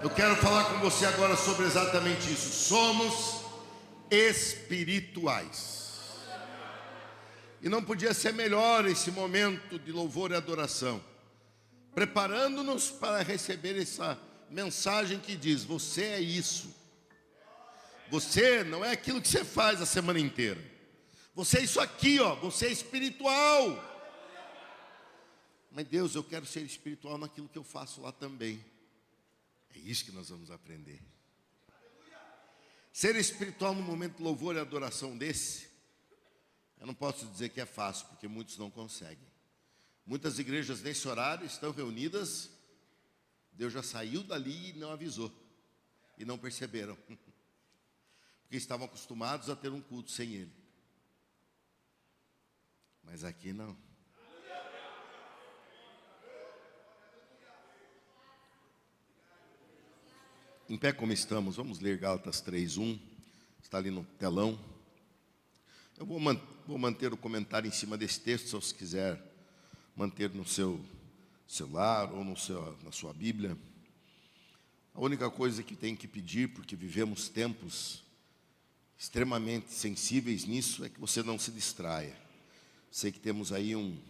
Eu quero falar com você agora sobre exatamente isso. Somos espirituais. E não podia ser melhor esse momento de louvor e adoração, preparando-nos para receber essa mensagem que diz: você é isso. Você não é aquilo que você faz a semana inteira. Você é isso aqui, ó. Você é espiritual. Mas Deus, eu quero ser espiritual naquilo que eu faço lá também. É isso que nós vamos aprender. Ser espiritual no momento de louvor e adoração desse, eu não posso dizer que é fácil, porque muitos não conseguem. Muitas igrejas nesse horário estão reunidas, Deus já saiu dali e não avisou. E não perceberam. Porque estavam acostumados a ter um culto sem Ele. Mas aqui não. Em pé como estamos, vamos ler Gálatas 3:1, está ali no telão. Eu vou manter o comentário em cima desse texto, se você quiser manter no seu celular ou na sua Bíblia. A única coisa que tem que pedir, porque vivemos tempos extremamente sensíveis nisso, é que você não se distraia. Sei que temos aí um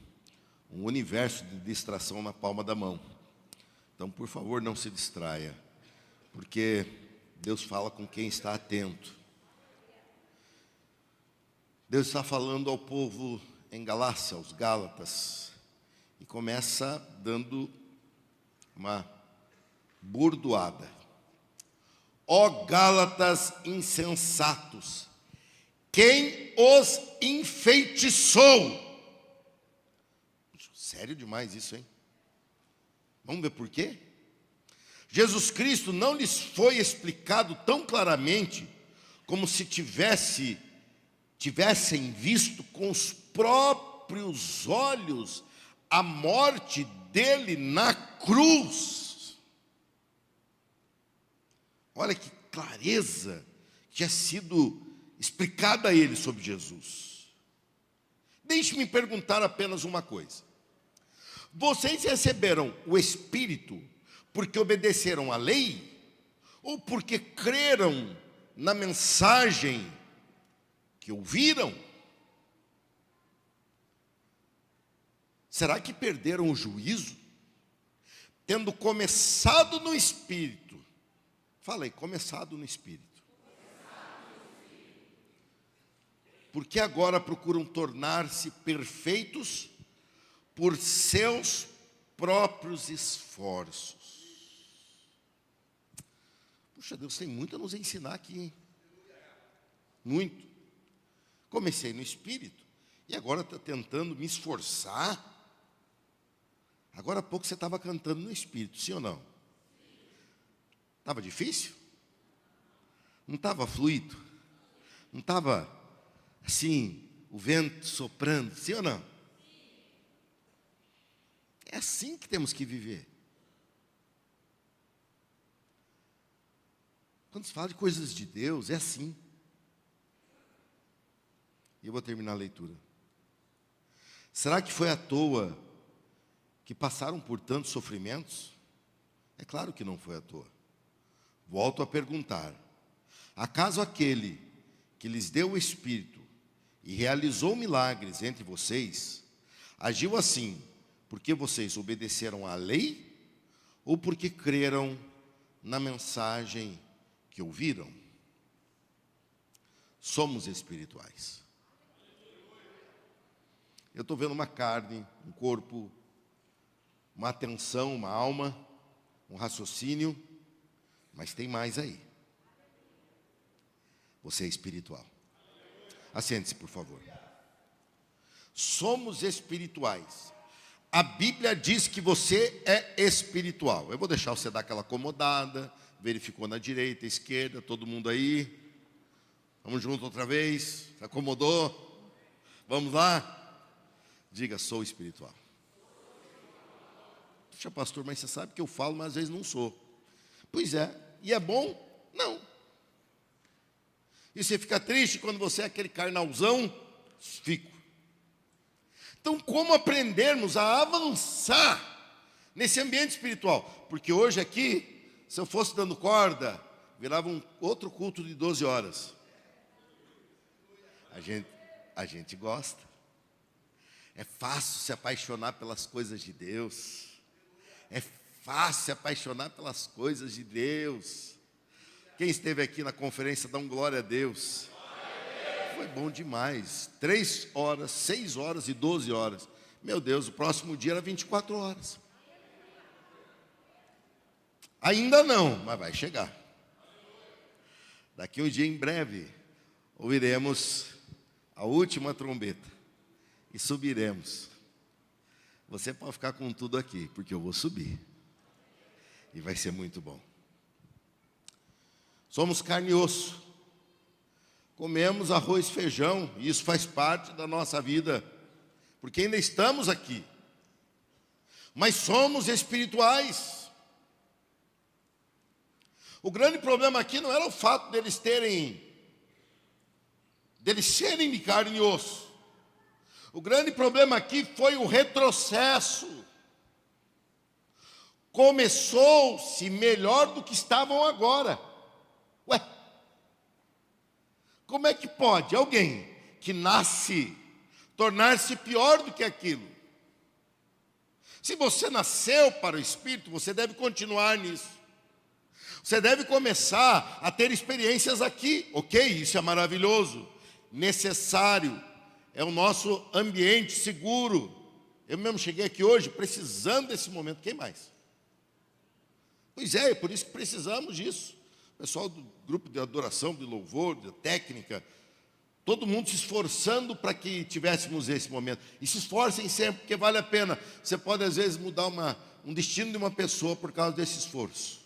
universo de distração na palma da mão. Então, por favor, não se distraia. Porque Deus fala com quem está atento. Deus está falando ao povo em Galácia, aos Gálatas, e começa dando uma burdoada. Ó Gálatas insensatos, quem os enfeitiçou? Sério demais isso, hein? Vamos ver por quê? Jesus Cristo não lhes foi explicado tão claramente como se tivessem visto com os próprios olhos a morte dele na cruz. Olha que clareza que tinha sido explicada a ele sobre Jesus. Deixe-me perguntar apenas uma coisa. Vocês receberam o Espírito porque obedeceram à lei, ou porque creram na mensagem que ouviram? Será que perderam o juízo? Tendo começado no Espírito. Falei, começado no Espírito. Porque agora procuram tornar-se perfeitos por seus próprios esforços. Puxa, Deus tem muito a nos ensinar aqui, hein? Muito. Comecei no Espírito e agora está tentando me esforçar. Agora há pouco você estava cantando no Espírito, sim ou não? Estava difícil? Não estava fluido? Não estava assim, o vento soprando, sim ou não? É assim que temos que viver. Quando se fala de coisas de Deus, é assim. E eu vou terminar a leitura. Será que foi à toa que passaram por tantos sofrimentos? É claro que não foi à toa. Volto a perguntar: acaso aquele que lhes deu o Espírito e realizou milagres entre vocês, agiu assim porque vocês obedeceram à lei ou porque creram na mensagem que ouviram? Somos espirituais. Eu estou vendo uma carne, um corpo, uma atenção, uma alma, um raciocínio, mas tem mais aí. Você é espiritual. Assente-se, por favor. Somos espirituais. A Bíblia diz que você é espiritual. Eu vou deixar você dar aquela acomodada. Verificou na direita, esquerda, todo mundo aí. Vamos junto outra vez. Se acomodou? Vamos lá? Diga, sou espiritual. Puxa, pastor, mas você sabe que eu falo, mas às vezes não sou. Pois é. E é bom? Não. E você fica triste quando você é aquele carnalzão? Fico. Então, como aprendermos a avançar nesse ambiente espiritual? Porque hoje aqui se eu fosse dando corda, virava um outro culto de 12 horas. A gente gosta. É fácil se apaixonar pelas coisas de Deus. É fácil se apaixonar pelas coisas de Deus. Quem esteve aqui na conferência, dá um glória a Deus. Foi bom demais. 3 horas, 6 horas e 12 horas. Meu Deus, o próximo dia era 24 horas. Ainda não, mas vai chegar. Daqui um dia, em breve, ouviremos a última trombeta e subiremos. Você pode ficar com tudo aqui, porque eu vou subir. E vai ser muito bom. Somos carne e osso. Comemos arroz e feijão, e isso faz parte da nossa vida, porque ainda estamos aqui. Mas somos espirituais. O grande problema aqui não era o fato deles serem de carne e osso. O grande problema aqui foi o retrocesso. Começou-se melhor do que estavam agora. Ué, como é que pode alguém que nasce tornar-se pior do que aquilo? Se você nasceu para o Espírito, você deve continuar nisso. Você deve começar a ter experiências aqui. Ok, isso é maravilhoso, necessário. É o nosso ambiente seguro. Eu mesmo cheguei aqui hoje precisando desse momento. Quem mais? Pois é por isso que precisamos disso. O pessoal do grupo de adoração, de louvor, de técnica, todo mundo se esforçando para que tivéssemos esse momento. E se esforcem sempre, porque vale a pena. Você pode, às vezes, mudar um destino de uma pessoa por causa desse esforço.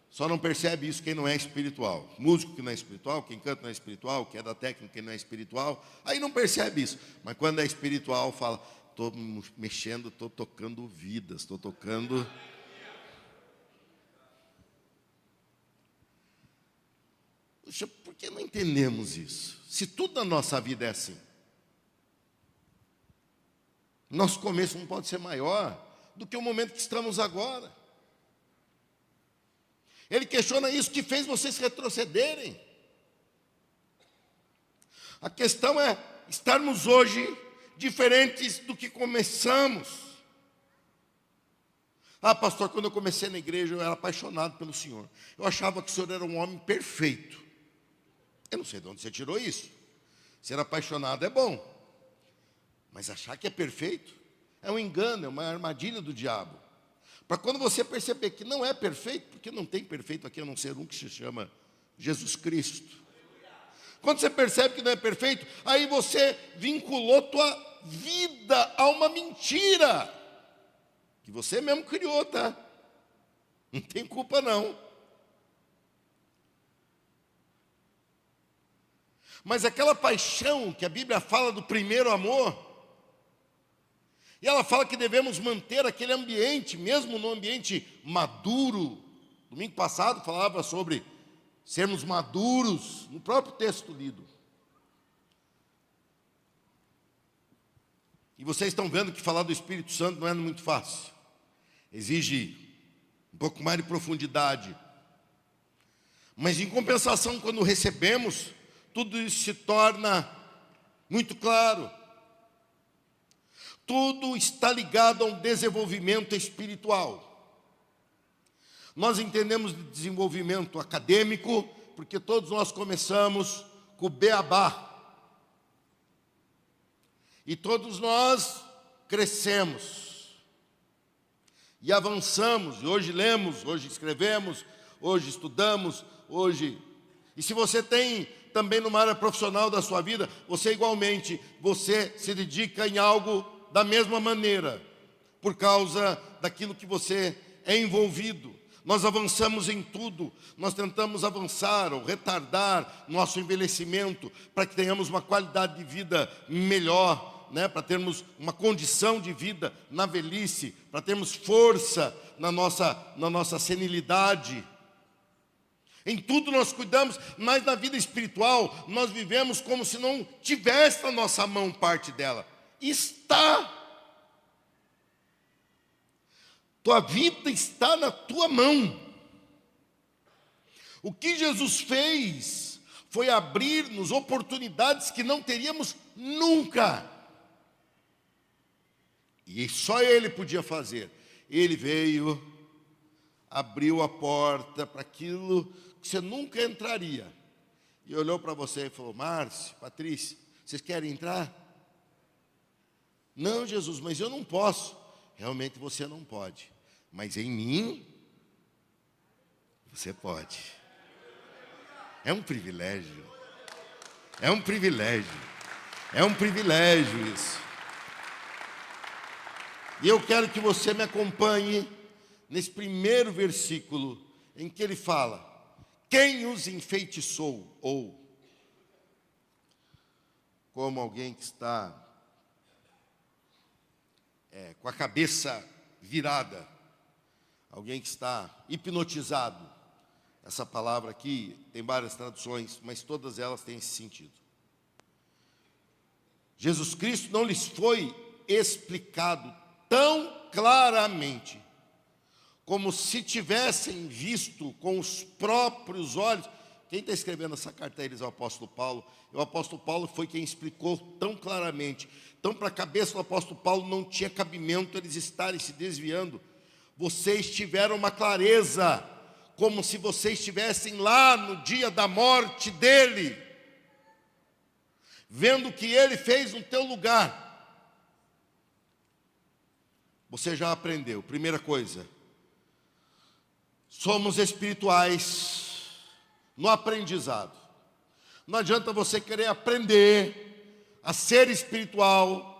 Só não percebe isso quem não é espiritual. Músico que não é espiritual, quem canta não é espiritual, quem é da técnica que não é espiritual, aí não percebe isso. Mas quando é espiritual, fala, estou mexendo, estou tocando vidas, estou tocando... Puxa, por que não entendemos isso? Se tudo na nossa vida é assim. Nosso começo não pode ser maior do que o momento que estamos agora. Ele questiona isso que fez vocês retrocederem. A questão é estarmos hoje diferentes do que começamos. Ah, pastor, quando eu comecei na igreja eu era apaixonado pelo Senhor. Eu achava que o Senhor era um homem perfeito. Eu não sei de onde você tirou isso. Ser apaixonado é bom, mas achar que é perfeito é um engano, é uma armadilha do diabo. Para quando você perceber que não é perfeito, porque não tem perfeito aqui a não ser um que se chama Jesus Cristo. Quando você percebe que não é perfeito, aí você vinculou tua vida a uma mentira que você mesmo criou, tá? Não tem culpa não. Mas aquela paixão que a Bíblia fala do primeiro amor, e ela fala que devemos manter aquele ambiente, mesmo no ambiente maduro. Domingo passado falava sobre sermos maduros, no próprio texto lido. E vocês estão vendo que falar do Espírito Santo não é muito fácil. Exige um pouco mais de profundidade. Mas em compensação, quando recebemos, tudo isso se torna muito claro. Tudo está ligado a um desenvolvimento espiritual. Nós entendemos de desenvolvimento acadêmico, porque todos nós começamos com o beabá. E todos nós crescemos. E avançamos, e hoje lemos, hoje escrevemos, hoje estudamos, hoje... E se você tem também numa área profissional da sua vida, você igualmente, você se dedica em algo da mesma maneira, por causa daquilo que você é envolvido. Nós avançamos em tudo, nós tentamos avançar ou retardar nosso envelhecimento, para que tenhamos uma qualidade de vida melhor, né? Para termos uma condição de vida na velhice, para termos força na nossa senilidade. Em tudo nós cuidamos, mas na vida espiritual nós vivemos como se não tivesse na nossa mão parte dela. Está. Tua vida está na tua mão. O que Jesus fez foi abrir-nos oportunidades que não teríamos nunca. E só Ele podia fazer. Ele veio, abriu a porta para aquilo que você nunca entraria. E olhou para você e falou: Márcio, Patrícia, vocês querem entrar? Não, Jesus, mas eu não posso. Realmente você não pode. Mas em mim, você pode. É um privilégio. É um privilégio. É um privilégio isso. E eu quero que você me acompanhe nesse primeiro versículo em que ele fala: quem os enfeitiçou? Ou, como alguém que está com a cabeça virada, alguém que está hipnotizado. Essa palavra aqui tem várias traduções, mas todas elas têm esse sentido. Jesus Cristo não lhes foi explicado tão claramente, como se tivessem visto com os próprios olhos. Quem está escrevendo essa carta a eles é o apóstolo Paulo. E o apóstolo Paulo foi quem explicou tão claramente. Então, para a cabeça do apóstolo Paulo não tinha cabimento eles estarem se desviando. Vocês tiveram uma clareza, como se vocês estivessem lá no dia da morte dele, vendo o que ele fez no teu lugar. Você já aprendeu. Primeira coisa, somos espirituais no aprendizado. Não adianta você querer aprender a ser espiritual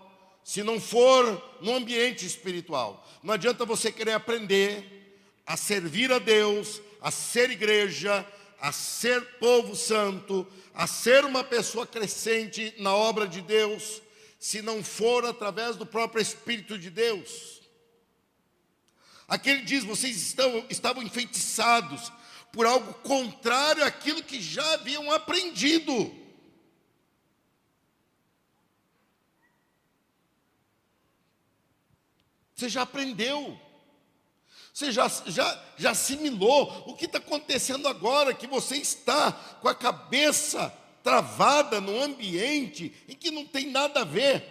se não for no ambiente espiritual. Não adianta você querer aprender a servir a Deus, a ser igreja, a ser povo santo, a ser uma pessoa crescente na obra de Deus, se não for através do próprio Espírito de Deus. Aqui ele diz: vocês estavam enfeitiçados por algo contrário àquilo que já haviam aprendido. Você já aprendeu. Você já assimilou. O que está acontecendo agora? Que você está com a cabeça travada num ambiente em que não tem nada a ver.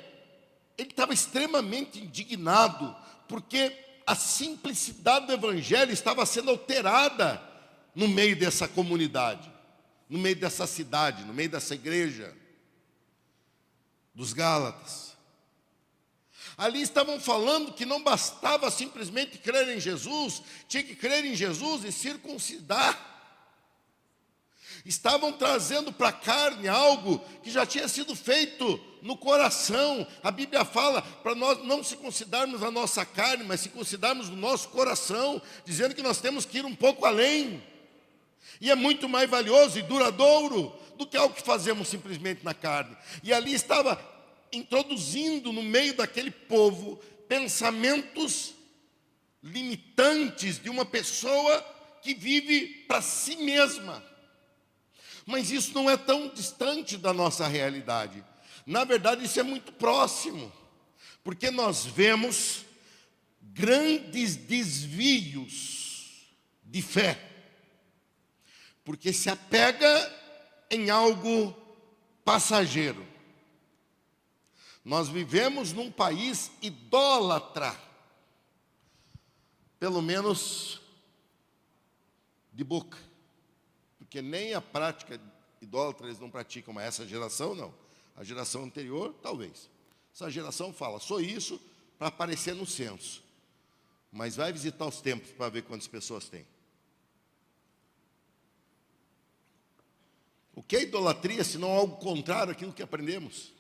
Ele estava extremamente indignado, porque a simplicidade do evangelho estava sendo alterada no meio dessa comunidade, no meio dessa cidade, no meio dessa igreja dos Gálatas. Ali estavam falando que não bastava simplesmente crer em Jesus, tinha que crer em Jesus e circuncidar. Estavam trazendo para a carne algo que já tinha sido feito no coração. A Bíblia fala para nós não circuncidarmos a nossa carne, mas circuncidarmos o nosso coração, dizendo que nós temos que ir um pouco além. E é muito mais valioso e duradouro do que algo que fazemos simplesmente na carne. E ali estava introduzindo no meio daquele povo pensamentos limitantes de uma pessoa que vive para si mesma. Mas isso não é tão distante da nossa realidade. Na verdade, isso é muito próximo, porque nós vemos grandes desvios de fé, porque se apega em algo passageiro. Nós vivemos num país idólatra, pelo menos de boca, porque nem a prática idólatra eles não praticam, mas essa geração não. A geração anterior, talvez. Essa geração fala: sou isso para aparecer no censo. Mas vai visitar os templos para ver quantas pessoas tem. O que é idolatria, se não algo contrário àquilo que aprendemos?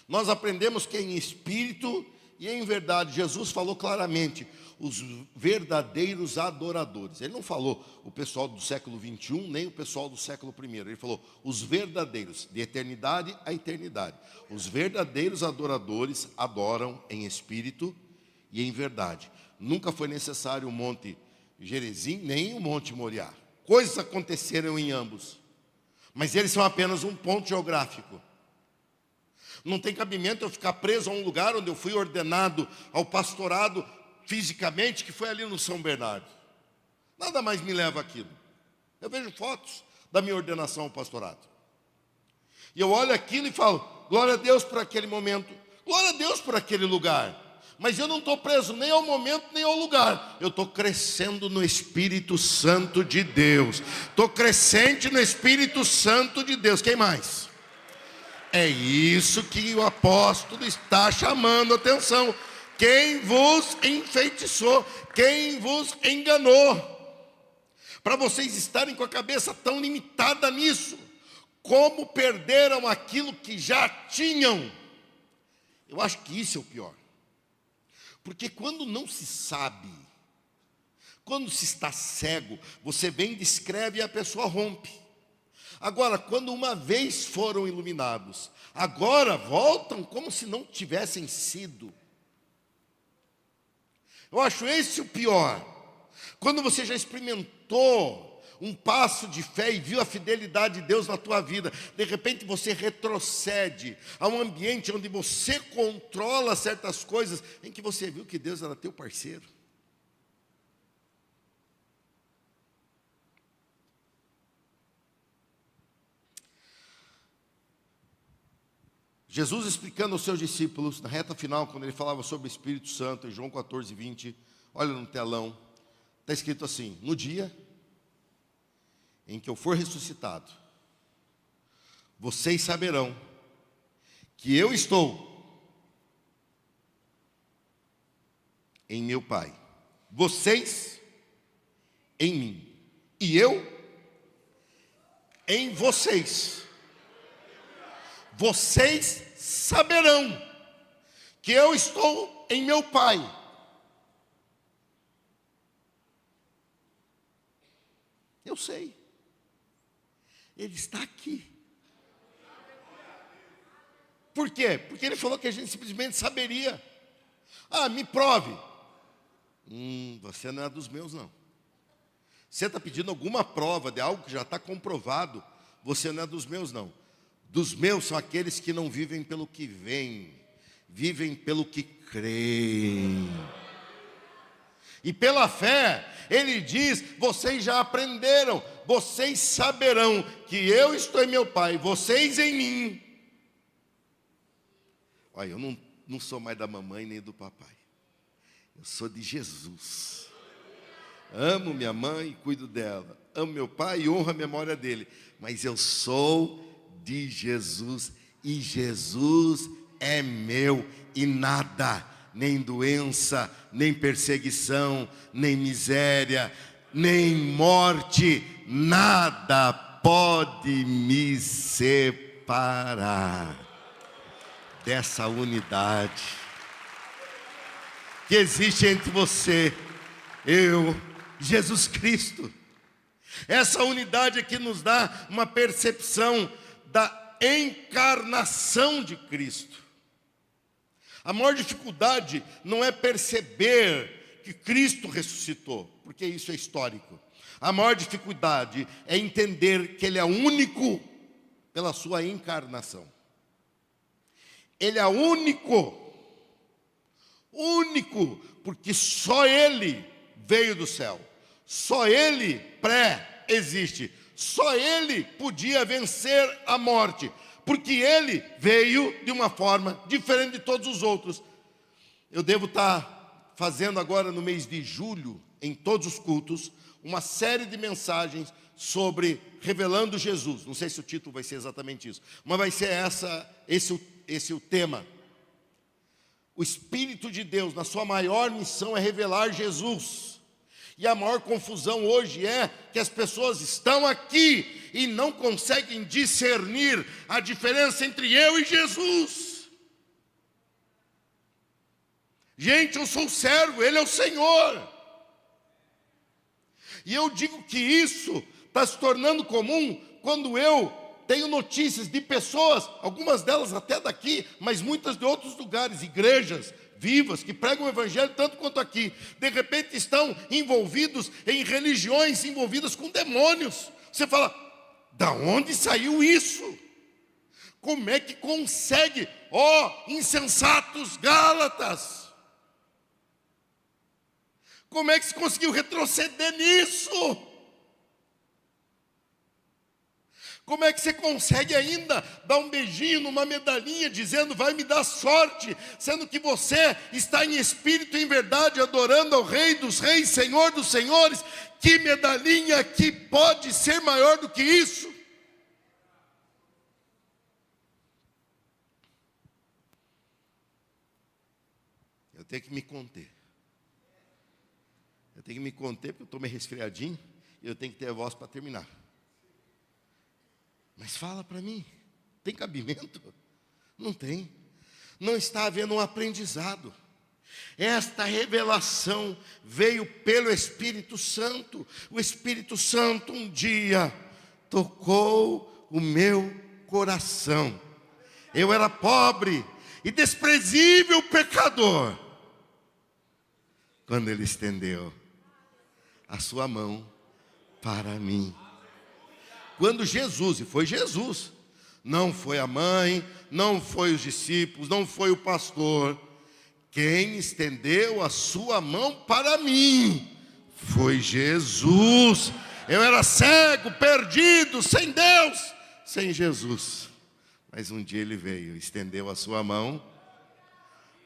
Nós aprendemos que em espírito e em verdade. Jesus falou claramente: os verdadeiros adoradores. Ele não falou o pessoal do século 21, nem o pessoal do século 1. Ele falou os verdadeiros, de eternidade a eternidade. Os verdadeiros adoradores adoram em espírito e em verdade. Nunca foi necessário o Monte Gerizim, nem o Monte Moriá. Coisas aconteceram em ambos, mas eles são apenas um ponto geográfico. Não tem cabimento eu ficar preso a um lugar onde eu fui ordenado ao pastorado fisicamente, que foi ali no São Bernardo. Nada mais me leva àquilo. Eu vejo fotos da minha ordenação ao pastorado. E eu olho aquilo e falo, glória a Deus por aquele momento, glória a Deus por aquele lugar. Mas eu não estou preso nem ao momento, nem ao lugar. Eu estou crescendo no Espírito Santo de Deus. Estou crescente no Espírito Santo de Deus. Quem mais? É isso que o apóstolo está chamando a atenção. Quem vos enfeitiçou, quem vos enganou, para vocês estarem com a cabeça tão limitada nisso, como perderam aquilo que já tinham. Eu acho que isso é o pior. Porque quando não se sabe, quando se está cego, você vem, descreve e a pessoa rompe. Agora, quando uma vez foram iluminados, agora voltam como se não tivessem sido. Eu acho esse o pior. Quando você já experimentou um passo de fé e viu a fidelidade de Deus na tua vida, de repente você retrocede a um ambiente onde você controla certas coisas, em que você viu que Deus era teu parceiro. Jesus explicando aos seus discípulos, na reta final, quando ele falava sobre o Espírito Santo, em João 14, 20, olha no telão, está escrito assim, no dia em que eu for ressuscitado, vocês saberão que eu estou em meu Pai, vocês em mim, e eu em vocês. Vocês saberão que eu estou em meu Pai. Eu sei. Ele está aqui. Por quê? Porque ele falou que a gente simplesmente saberia. Ah, me prove. Você não é dos meus, não. Você está pedindo alguma prova de algo que já está comprovado. Você não é dos meus, não. Dos meus são aqueles que não vivem pelo que veem, vivem pelo que creem. E pela fé, ele diz, vocês já aprenderam, vocês saberão que eu estou em meu Pai, vocês em mim. Olha, eu não sou mais da mamãe nem do papai. Eu sou de Jesus. Amo minha mãe e cuido dela. Amo meu pai e honro a memória dele. Mas eu sou de Jesus. E Jesus é meu. E nada, nem doença, nem perseguição, nem miséria, nem morte, nada pode me separar dessa unidade que existe entre você, eu, Jesus Cristo. Essa unidade é que nos dá uma percepção da encarnação de Cristo. A maior dificuldade não é perceber que Cristo ressuscitou, porque isso é histórico. A maior dificuldade é entender que Ele é único pela sua encarnação. Ele é único, porque só Ele veio do céu. Só Ele pré-existe. Só Ele podia vencer a morte, porque Ele veio de uma forma diferente de todos os outros. Eu devo estar fazendo agora no mês de julho, em todos os cultos, uma série de mensagens sobre revelando Jesus. Não sei se o título vai ser exatamente isso, mas vai ser esse o tema. O Espírito de Deus, na sua maior missão, é revelar Jesus. E a maior confusão hoje é que as pessoas estão aqui e não conseguem discernir a diferença entre eu e Jesus. Gente, eu sou o servo, Ele é o Senhor. E eu digo que isso está se tornando comum quando eu tenho notícias de pessoas, algumas delas até daqui, mas muitas de outros lugares, igrejas vivas, que pregam o evangelho tanto quanto aqui, de repente estão envolvidos em religiões, envolvidas com demônios. Você fala, da onde saiu isso? Como é que consegue? Insensatos Gálatas! Como é que se conseguiu retroceder nisso? Como é que você consegue ainda dar um beijinho numa medalhinha, dizendo, vai me dar sorte, sendo que você está em espírito e em verdade, adorando ao Rei dos Reis, Senhor dos Senhores? Que medalhinha que pode ser maior do que isso? Eu tenho que me conter. Eu tenho que me conter porque eu estou meio resfriadinho e eu tenho que ter a voz para terminar. Mas fala para mim, tem cabimento? Não tem. Não está havendo um aprendizado. Esta revelação veio pelo Espírito Santo. O Espírito Santo um dia tocou o meu coração. Eu era pobre e desprezível pecador, quando Ele estendeu a sua mão para mim. Quando Jesus, e foi Jesus, não foi a mãe, não foi os discípulos, não foi o pastor, quem estendeu a sua mão para mim foi Jesus. Eu era cego, perdido, sem Deus, sem Jesus. Mas um dia Ele veio, estendeu a sua mão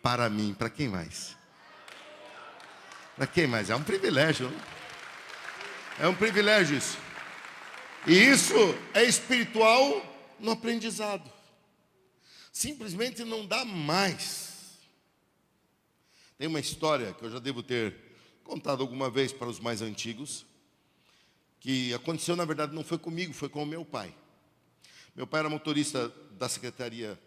para mim. Para quem mais? Para quem mais? É um privilégio, não? É um privilégio isso. E isso é espiritual no aprendizado. Simplesmente não dá mais. Tem uma história que eu já devo ter contado alguma vez para os mais antigos, que aconteceu, na verdade, não foi comigo, foi com o meu pai. Meu pai era motorista da Secretaria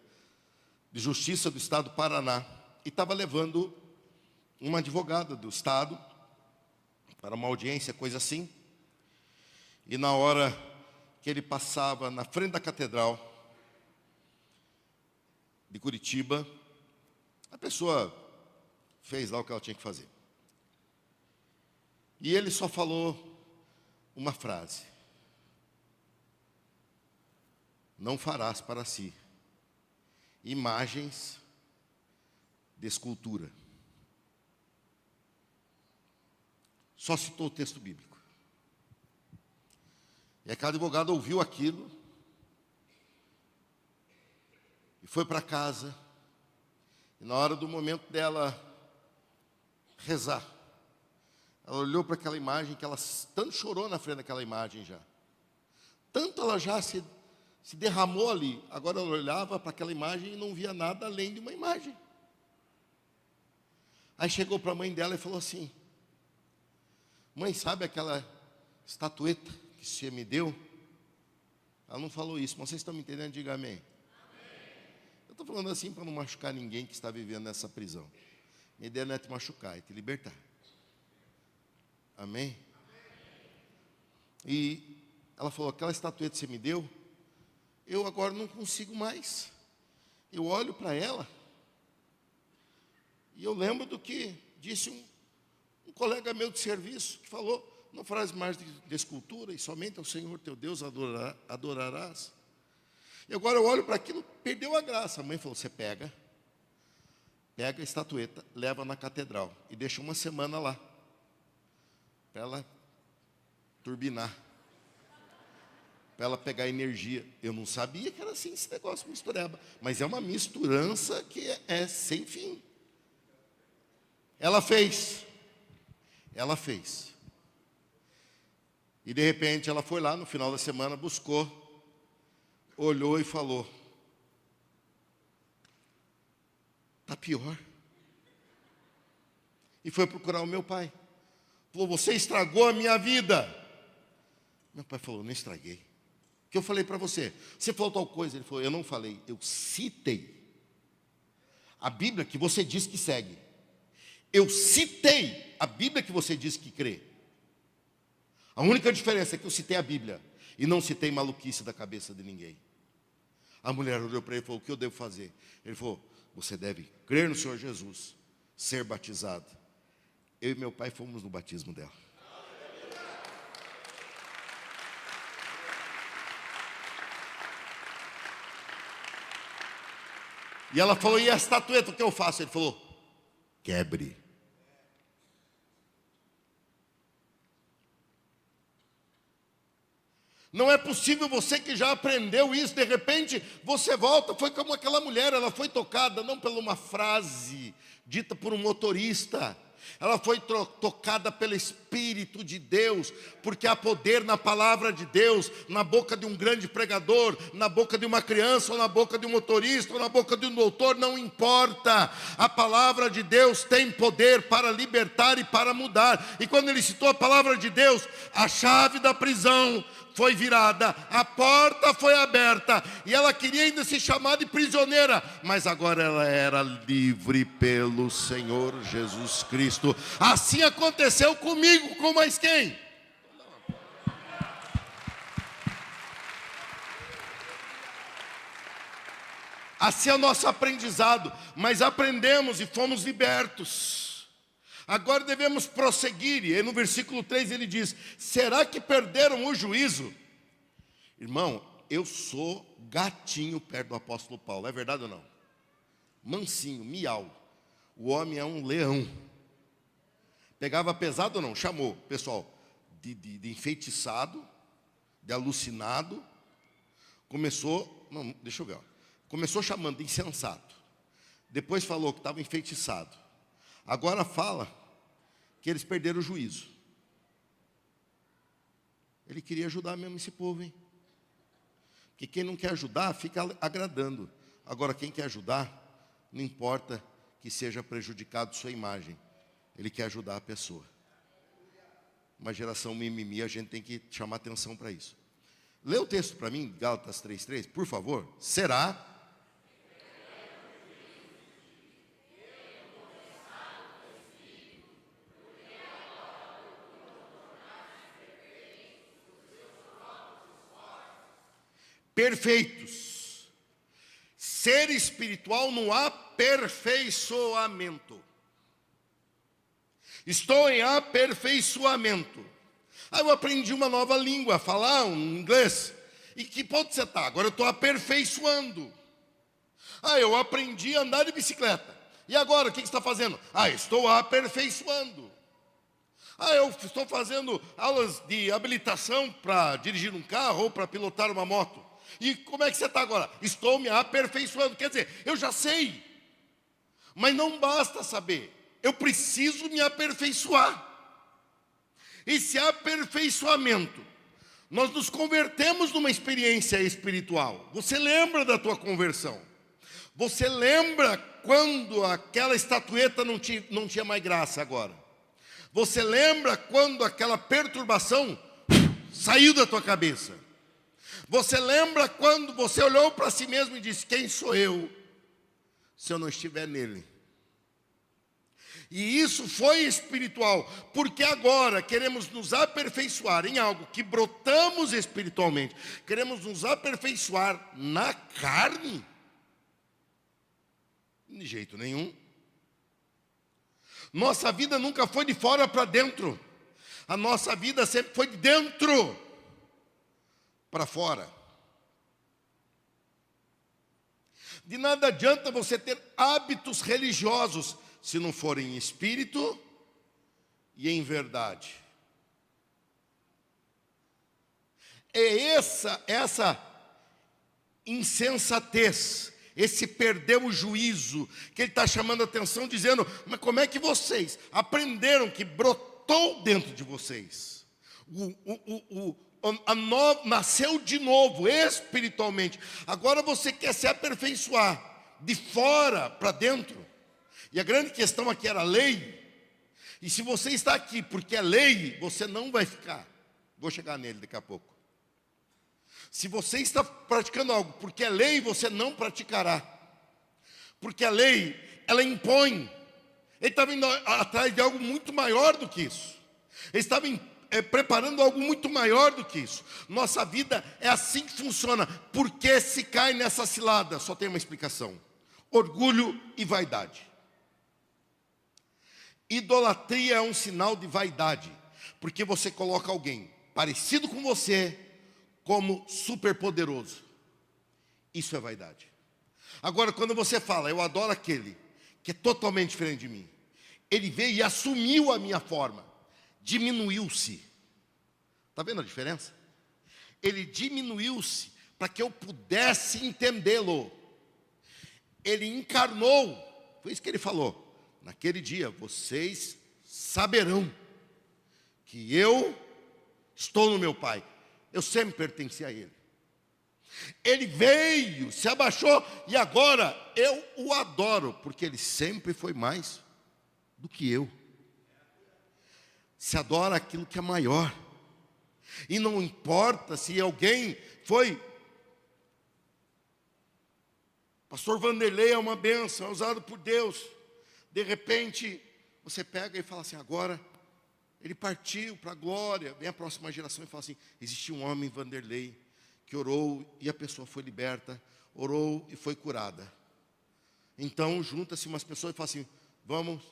de Justiça do Estado do Paraná e estava levando uma advogada do Estado para uma audiência, coisa assim. E na hora que ele passava na frente da Catedral de Curitiba, a pessoa fez lá o que ela tinha que fazer. E ele só falou uma frase: não farás para si imagens de escultura. Só citou o texto bíblico. E aquela advogada ouviu aquilo e foi para casa. E na hora do momento dela rezar, ela olhou para aquela imagem, que ela tanto chorou na frente daquela imagem já. Tanto ela já se derramou ali. Agora ela olhava para aquela imagem e não via nada além de uma imagem. Aí chegou para a mãe dela e falou assim: mãe, sabe aquela estatueta que você me deu? Ela não falou isso, mas vocês estão me entendendo? Diga amém. Amém. Eu estou falando assim para não machucar ninguém que está vivendo nessa prisão. Minha ideia não é te machucar, é te libertar. Amém? Amém. E ela falou: aquela estatueta que você me deu, eu agora não consigo mais. Eu olho para ela e eu lembro do que disse um colega meu de serviço, que falou: não farás mais de escultura, e somente ao Senhor teu Deus adorarás. E agora eu olho para aquilo, perdeu a graça. A mãe falou: você pega a estatueta, leva na catedral e deixa uma semana lá, para ela turbinar, para ela pegar energia. Eu não sabia que era assim esse negócio, mistureba, mas é uma misturança que é sem fim. Ela fez. E de repente ela foi lá no final da semana, buscou, olhou e falou: está pior. E foi procurar o meu pai. Falou: você estragou a minha vida. Meu pai falou: não estraguei. O que eu falei para você? Você falou tal coisa? Ele falou: eu não falei, eu citei a Bíblia que você diz que segue. Eu citei a Bíblia que você diz que crê. A única diferença é que eu citei a Bíblia e não citei maluquice da cabeça de ninguém. A mulher olhou para ele e falou: o que eu devo fazer? Ele falou: você deve crer no Senhor Jesus, ser batizado. Eu e meu pai fomos no batismo dela. E ela falou: e a estatueta, o que eu faço? Ele falou: quebre. Não é possível, você que já aprendeu isso, de repente você volta. Foi como aquela mulher, ela foi tocada não por uma frase dita por um motorista, ela foi tocada pelo Espírito de Deus, porque há poder na palavra de Deus, na boca de um grande pregador, na boca de uma criança, ou na boca de um motorista, ou na boca de um doutor, não importa. A palavra de Deus tem poder para libertar e para mudar. E quando ele citou a palavra de Deus, a chave da prisão foi virada, a porta foi aberta, e ela queria ainda se chamar de prisioneira, mas agora ela era livre pelo Senhor Jesus Cristo. Assim aconteceu comigo, com mais quem? Assim é o nosso aprendizado, mas aprendemos e fomos libertos. Agora devemos prosseguir, e no versículo 3 ele diz: será que perderam o juízo? Irmão, eu sou gatinho perto do apóstolo Paulo, é verdade ou não? Mansinho, miau. O homem é um leão. Pegava pesado ou não? Chamou, pessoal, de enfeitiçado, de alucinado. Começou, não, deixa eu ver, ó. Começou chamando de insensato. Depois falou que estava enfeitiçado. Agora fala que eles perderam o juízo. Ele queria ajudar mesmo esse povo, hein? Porque quem não quer ajudar, fica agradando. Agora, quem quer ajudar, não importa que seja prejudicado sua imagem. Ele quer ajudar a pessoa. Uma geração mimimi, a gente tem que chamar atenção para isso. Lê o texto para mim, Gálatas 3:3, por favor. Será? Perfeitos. Ser espiritual no aperfeiçoamento. Estou em aperfeiçoamento. Eu aprendi uma nova língua, falar um inglês. E que ponto você está? Agora eu estou aperfeiçoando. Eu aprendi a andar de bicicleta. E agora, o que você está fazendo? Estou aperfeiçoando. Eu estou fazendo aulas de habilitação para dirigir um carro ou para pilotar uma moto. E como é que você está agora? Estou me aperfeiçoando. Quer dizer, eu já sei. Mas não basta saber. Eu preciso me aperfeiçoar. Esse aperfeiçoamento, nós nos convertemos numa experiência espiritual. Você lembra da tua conversão? Você lembra quando aquela estatueta não tinha mais graça agora? Você lembra quando aquela perturbação saiu da tua cabeça? Você lembra quando você olhou para si mesmo e disse: quem sou eu se eu não estiver nele? E isso foi espiritual, porque agora queremos nos aperfeiçoar em algo que brotamos espiritualmente. Queremos nos aperfeiçoar na carne? De jeito nenhum. Nossa vida nunca foi de fora para dentro. A nossa vida sempre foi de dentro para fora. De nada adianta você ter hábitos religiosos se não for em espírito e em verdade. É essa insensatez, esse perder o juízo, que ele está chamando a atenção, dizendo: mas como é que vocês aprenderam que brotou dentro de vocês? Nasceu de novo, espiritualmente. Agora você quer se aperfeiçoar de fora para dentro. E a grande questão aqui era a lei. E se você está aqui porque é lei, você não vai ficar. Vou chegar nele daqui a pouco. Se você está praticando algo porque é lei, você não praticará. Porque a lei, ela impõe. Ele estava indo atrás de algo muito maior do que isso. Ele estava preparando algo muito maior do que isso. Nossa vida é assim que funciona. Por que se cai nessa cilada? Só tem uma explicação: orgulho e vaidade. Idolatria é um sinal de vaidade, porque você coloca alguém parecido com você como superpoderoso. Isso é vaidade. Agora, quando você fala: eu adoro aquele que é totalmente diferente de mim, ele veio e assumiu a minha forma, diminuiu-se. Está vendo a diferença? ele diminuiu-se para que eu pudesse entendê-lo. Ele encarnou, foi isso que ele falou. Naquele dia vocês saberão que eu estou no meu Pai. Eu sempre pertenci a Ele. Ele veio, se abaixou e agora eu o adoro, porque Ele sempre foi mais do que eu. Se adora aquilo que é maior. E não importa se alguém foi... Pastor Vanderlei é uma bênção, é usado por Deus. De repente, você pega e fala assim, agora ele partiu para a glória. Vem a próxima geração e fala assim, existiu um homem, Vanderlei, que orou e a pessoa foi liberta, orou e foi curada. Então, junta-se umas pessoas e fala assim, vamos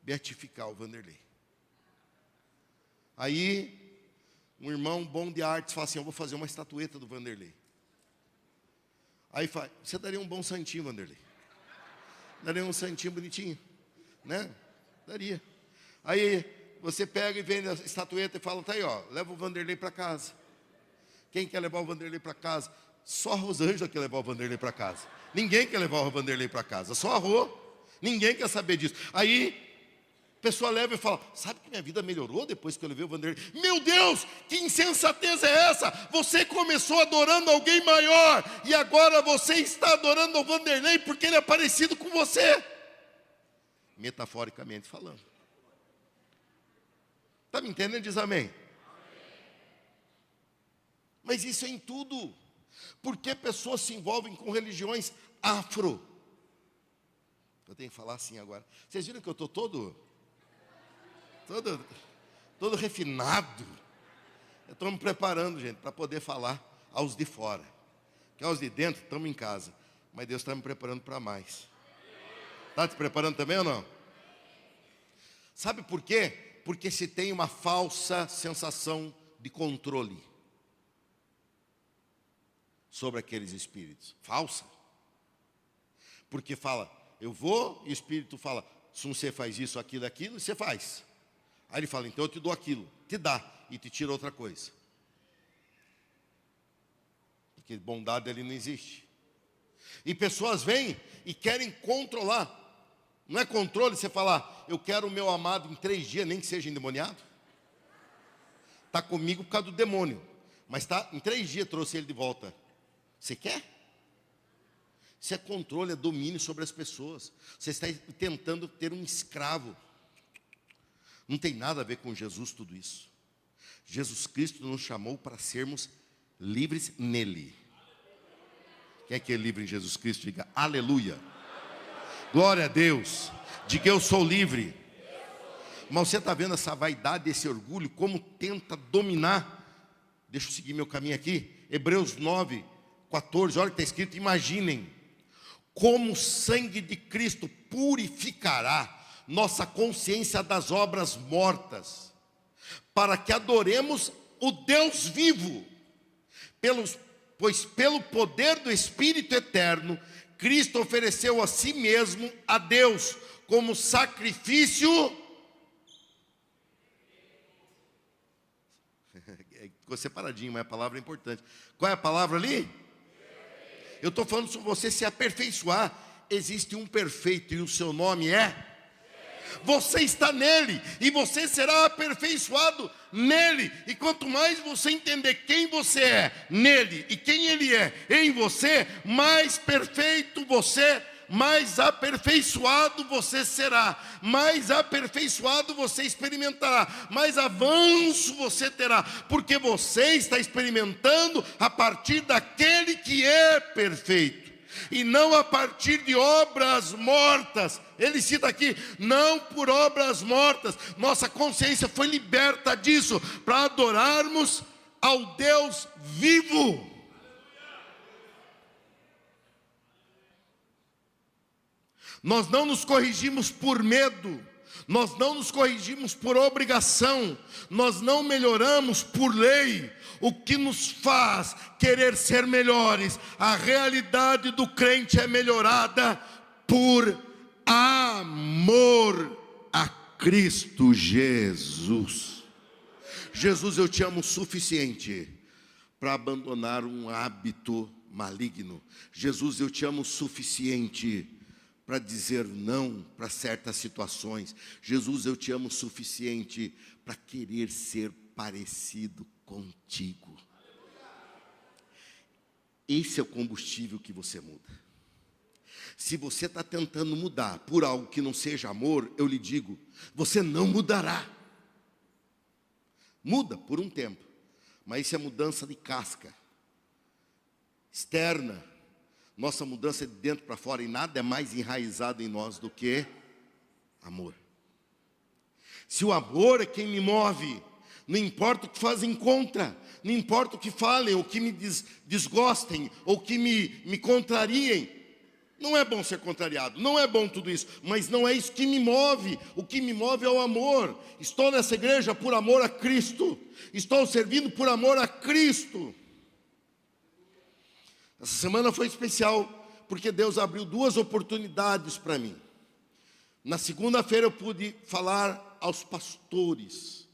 beatificar o Vanderlei. Aí, um irmão bom de artes fala assim, eu vou fazer uma estatueta do Vanderlei. Aí fala, você daria um bom santinho, Vanderlei? Daria um santinho bonitinho, né? Daria. Aí você pega e vende a estatueta e fala, tá aí, ó, leva o Vanderlei para casa. Quem quer levar o Vanderlei para casa? Só a Rosângela quer levar o Vanderlei para casa. Ninguém quer levar o Vanderlei para casa, só a Rô. Ninguém quer saber disso. Aí a pessoa leva e fala, sabe que minha vida melhorou depois que eu levei o Vanderlei? Meu Deus, que insensatez é essa? Você começou adorando alguém maior e agora você está adorando o Vanderlei porque ele é parecido com você. Metaforicamente falando. Está me entendendo? Diz amém. Mas isso é em tudo. Por que pessoas se envolvem com religiões afro? Eu tenho que falar assim agora. Vocês viram que eu estou todo refinado. Eu estou me preparando, gente, para poder falar aos de fora. Que aos de dentro estamos em casa. Mas Deus está me preparando para mais. Está te preparando também ou não? Sabe por quê? Porque se tem uma falsa sensação de controle sobre aqueles espíritos. Falsa. Porque fala, eu vou, e o espírito fala, se você faz isso, aquilo, e você faz. Aí ele fala, então eu te dou aquilo, te dá, e te tira outra coisa. Porque bondade ali não existe. E pessoas vêm e querem controlar. Não é controle você falar, eu quero o meu amado em 3 dias, nem que seja endemoniado. Está comigo por causa do demônio. Mas em 3 dias trouxe ele de volta. Você quer? Isso é controle, é domínio sobre as pessoas. Você está tentando ter um escravo. Não tem nada a ver com Jesus tudo isso. Jesus Cristo nos chamou para sermos livres nele. Quem é que é livre em Jesus Cristo? Diga aleluia. Glória a Deus. Diga eu sou livre. Mas você está vendo essa vaidade, esse orgulho, como tenta dominar. Deixa eu seguir meu caminho aqui. Hebreus 9, 14, olha o que está escrito. Imaginem como o sangue de Cristo purificará nossa consciência das obras mortas, para que adoremos o Deus vivo. Pois pelo poder do Espírito eterno, Cristo ofereceu a si mesmo a Deus como sacrifício. Ficou separadinho, mas a palavra é importante. Qual é a palavra ali? Eu estou falando sobre você se aperfeiçoar. Existe um perfeito e o seu nome é? Você está nele e você será aperfeiçoado nele. E quanto mais você entender quem você é nele e quem ele é em você, mais perfeito você, mais aperfeiçoado você será, mais aperfeiçoado você experimentará, mais avanço você terá, porque você está experimentando a partir daquele que é perfeito. E não a partir de obras mortas. Ele cita aqui, não por obras mortas. Nossa consciência foi liberta disso, para adorarmos ao Deus vivo. Nós não nos corrigimos por medo, nós não nos corrigimos por obrigação, nós não melhoramos por lei. O que nos faz querer ser melhores, a realidade do crente é melhorada por amor a Cristo Jesus. Jesus, eu te amo o suficiente para abandonar um hábito maligno. Jesus, eu te amo o suficiente para dizer não para certas situações. Jesus, eu te amo o suficiente para querer ser parecido contigo. Esse é o combustível que você muda. Se você está tentando mudar por algo que não seja amor, eu lhe digo, você não mudará. Muda por um tempo, mas isso é mudança de casca externa. Nossa mudança é de dentro para fora, e nada é mais enraizado em nós do que amor. Se o amor é quem me move, não importa o que fazem contra, não importa o que falem, ou que me desgostem, ou que me contrariem. Não é bom ser contrariado, não é bom tudo isso, mas não é isso que me move. O que me move é o amor. Estou nessa igreja por amor a Cristo, estou servindo por amor a Cristo. Essa semana foi especial, porque Deus abriu 2 oportunidades para mim. Na segunda-feira eu pude falar aos pastores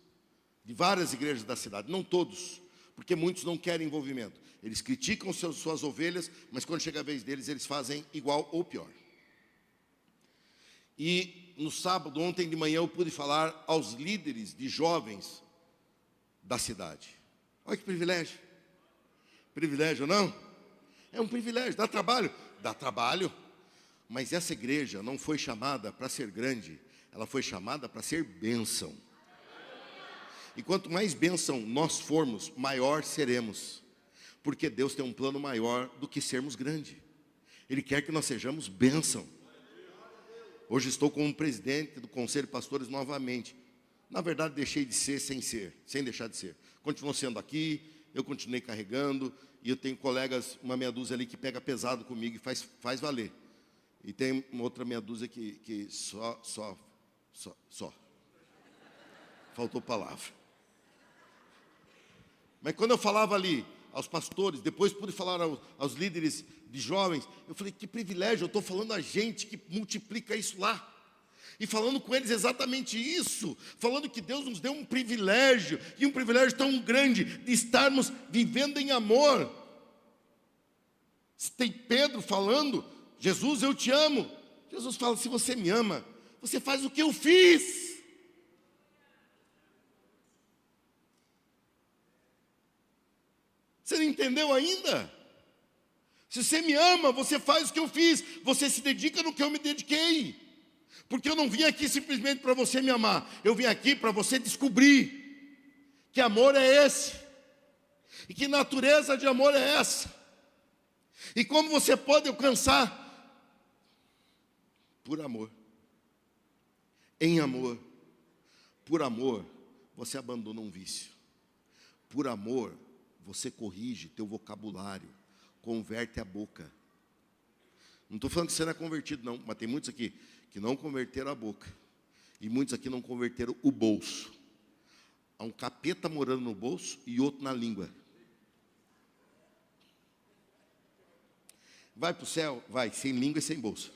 de várias igrejas da cidade, não todos, porque muitos não querem envolvimento. Eles criticam suas ovelhas, mas quando chega a vez deles, eles fazem igual ou pior. E no sábado, ontem de manhã, eu pude falar aos líderes de jovens da cidade. Olha que privilégio. Privilégio, não? É um privilégio, dá trabalho. Dá trabalho, mas essa igreja não foi chamada para ser grande, ela foi chamada para ser bênção. E quanto mais bênção nós formos, maior seremos. Porque Deus tem um plano maior do que sermos grande. Ele quer que nós sejamos bênção. Hoje estou como presidente do Conselho de Pastores novamente. Na verdade, deixei de ser sem deixar de ser. Continuo sendo aqui, eu continuei carregando, e eu tenho colegas, uma meia dúzia ali que pega pesado comigo e faz valer. E tem uma outra meia dúzia que só. Faltou palavra. Mas quando eu falava ali aos pastores, depois pude falar aos líderes de jovens, eu falei, que privilégio, eu estou falando a gente que multiplica isso lá. E falando com eles exatamente isso, falando que Deus nos deu um privilégio, e um privilégio tão grande, de estarmos vivendo em amor. Tem Pedro falando, Jesus, eu te amo. Jesus fala, se você me ama, você faz o que eu fiz. Você não entendeu ainda? Se você me ama, você faz o que eu fiz. Você se dedica no que eu me dediquei. Porque eu não vim aqui simplesmente para você me amar. Eu vim aqui para você descobrir que amor é esse. E que natureza de amor é essa. E como você pode alcançar? Por amor. Em amor. Por amor, você abandona um vício. Por amor, você corrige teu vocabulário, converte a boca. Não estou falando que você não é convertido, não, mas tem muitos aqui que não converteram a boca. E muitos aqui não converteram o bolso. Há um capeta morando no bolso e outro na língua. Vai para o céu? Vai, sem língua e sem bolso.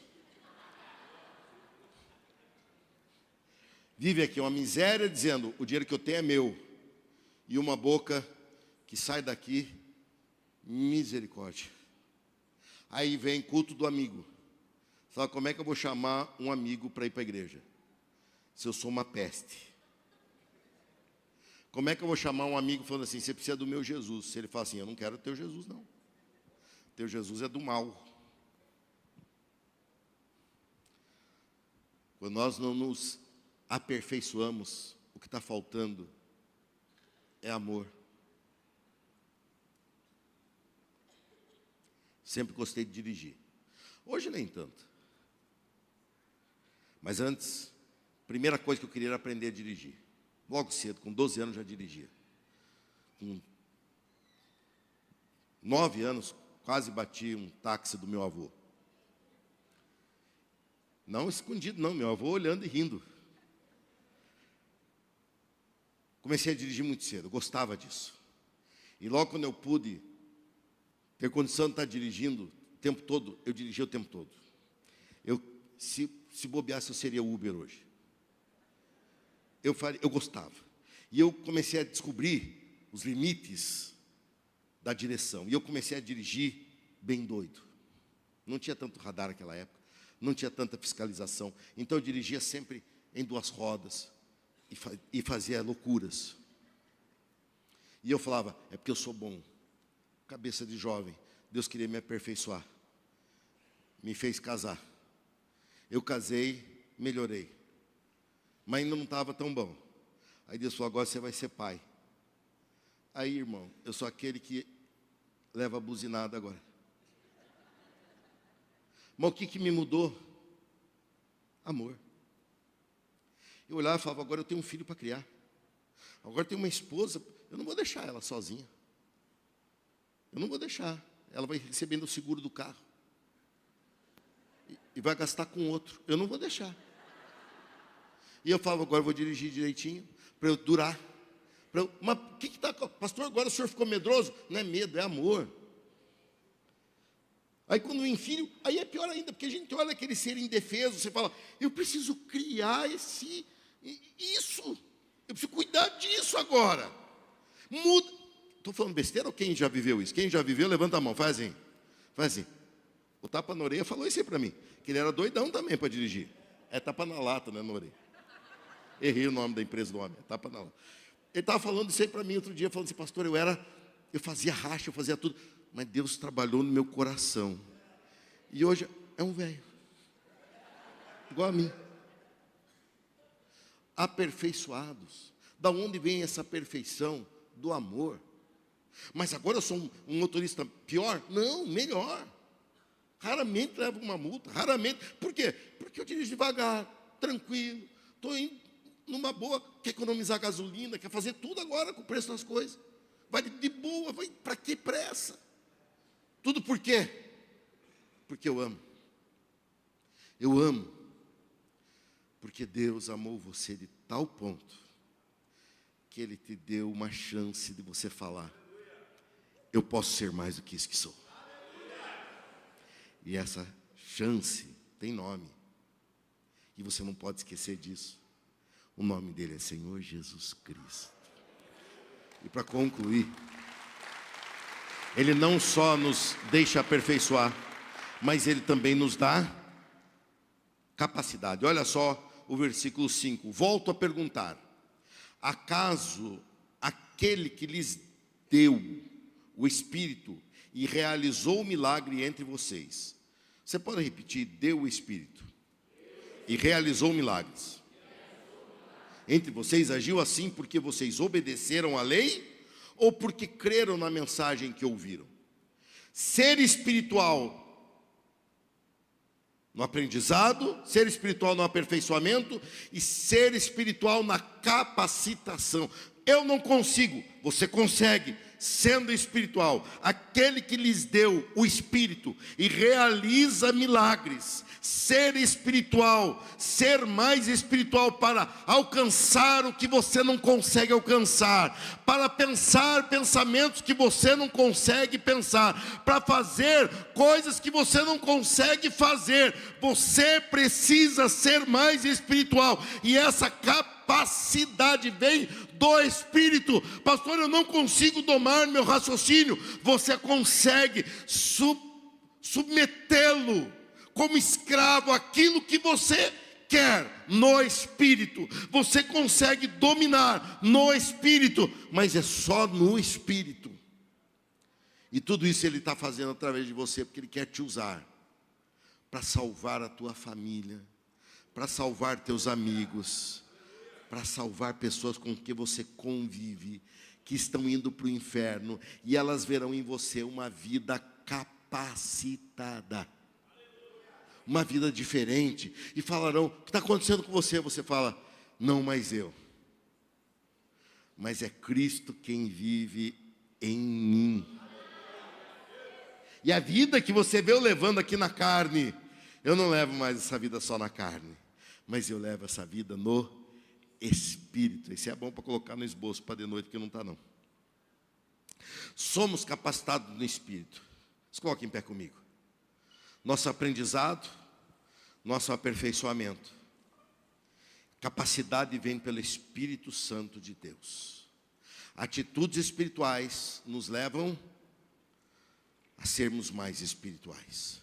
Vive aqui uma miséria dizendo, o dinheiro que eu tenho é meu. E uma boca que sai daqui, misericórdia. Aí vem culto do amigo. Sabe como é que eu vou chamar um amigo para ir para a igreja? Se eu sou uma peste. Como é que eu vou chamar um amigo falando assim, você precisa do meu Jesus? Se ele fala assim, eu não quero o teu Jesus, não. O teu Jesus é do mal. Quando nós não nos aperfeiçoamos, o que está faltando é amor. Sempre gostei de dirigir. Hoje nem tanto. Mas antes, primeira coisa que eu queria era aprender a dirigir. Logo cedo, com 12 anos já dirigia. Com 9 anos, quase bati um táxi do meu avô. Não escondido não, meu avô olhando e rindo. Comecei a dirigir muito cedo, eu gostava disso. E logo quando eu pude ter condição de estar dirigindo o tempo todo, eu dirigia o tempo todo. Se bobeasse, eu seria Uber hoje. Eu gostava. E eu comecei a descobrir os limites da direção. E eu comecei a dirigir bem doido. Não tinha tanto radar naquela época, não tinha tanta fiscalização. Então eu dirigia sempre em 2 rodas e fazia loucuras. E eu falava, é porque eu sou bom. Cabeça de jovem, Deus queria me aperfeiçoar. Me fez casar. Eu casei, melhorei. Mas ainda não estava tão bom. Aí Deus falou, agora você vai ser pai. Aí, irmão, eu sou aquele que leva a buzinada agora. Mas o que me mudou? Amor. Eu olhava e falava, agora eu tenho um filho para criar. Agora eu tenho uma esposa, eu não vou deixar ela sozinha. Eu não vou deixar. Ela vai recebendo o seguro do carro. E vai gastar com outro. Eu não vou deixar. E eu falava, agora eu vou dirigir direitinho, para eu durar. Mas o que está... Pastor, agora o senhor ficou medroso? Não é medo, é amor. Aí quando vem filho, aí é pior ainda, porque a gente olha aquele ser indefeso, você fala, eu preciso criar isso. Eu preciso cuidar disso agora. Muda. Estou falando besteira ou quem já viveu isso? Quem já viveu, levanta a mão, faz assim. Faz assim. O tapa na orelha falou isso aí para mim, que ele era doidão também para dirigir. É tapa na lata, né, na orelha. Errei o nome da empresa do homem, é tapa na lata. Ele estava falando isso aí para mim outro dia, falando assim, pastor, eu fazia racha, eu fazia tudo, mas Deus trabalhou no meu coração. E hoje é um velho, igual a mim. Aperfeiçoados. Da onde vem essa perfeição? Do amor. Mas agora eu sou um motorista pior? Não, melhor. Raramente levo uma multa, raramente. Por quê? Porque eu dirijo devagar, tranquilo, estou indo numa boa, quer economizar gasolina, quer fazer tudo agora com o preço das coisas. Vai de boa, vai para que pressa? Tudo por quê? Porque eu amo. Eu amo. Porque Deus amou você de tal ponto que Ele te deu uma chance de você falar, eu posso ser mais do que isso que sou. E essa chance tem nome. E você não pode esquecer disso. O nome dele é Senhor Jesus Cristo. E para concluir, Ele não só nos deixa aperfeiçoar, mas Ele também nos dá capacidade. Olha só o versículo 5. Volto a perguntar. Acaso aquele que lhes deu o Espírito e realizou o milagre entre vocês. Você pode repetir? Deu o Espírito e realizou milagres entre vocês, agiu assim porque vocês obedeceram à lei ou porque creram na mensagem que ouviram? Ser espiritual no aprendizado, ser espiritual no aperfeiçoamento e ser espiritual na capacitação. Eu não consigo, você consegue, sendo espiritual. Aquele que lhes deu o Espírito e realiza milagres. Ser espiritual, ser mais espiritual para alcançar o que você não consegue alcançar, para pensar pensamentos que você não consegue pensar, para fazer coisas que você não consegue fazer. Você precisa ser mais espiritual, e essa capacidade vem do Espírito. Pastor, eu não consigo domar meu raciocínio. Você consegue submetê-lo como escravo àquilo que você quer no Espírito. Você consegue dominar no Espírito, mas é só no Espírito. E tudo isso Ele está fazendo através de você, porque Ele quer te usar para salvar a tua família, para salvar teus amigos, para salvar pessoas com quem você convive, que estão indo para o inferno, e elas verão em você uma vida capacitada, uma vida diferente, e falarão, o que está acontecendo com você? Você fala, não mais eu, mas é Cristo quem vive em mim. E a vida que você vê eu levando aqui na carne, eu não levo mais essa vida só na carne, mas eu levo essa vida no Espírito. Esse é bom para colocar no esboço para de noite, que não está não. Somos capacitados no Espírito. Se coloque em pé comigo. Nosso aprendizado, nosso aperfeiçoamento, capacidade vem pelo Espírito Santo de Deus. Atitudes espirituais nos levam a sermos mais espirituais.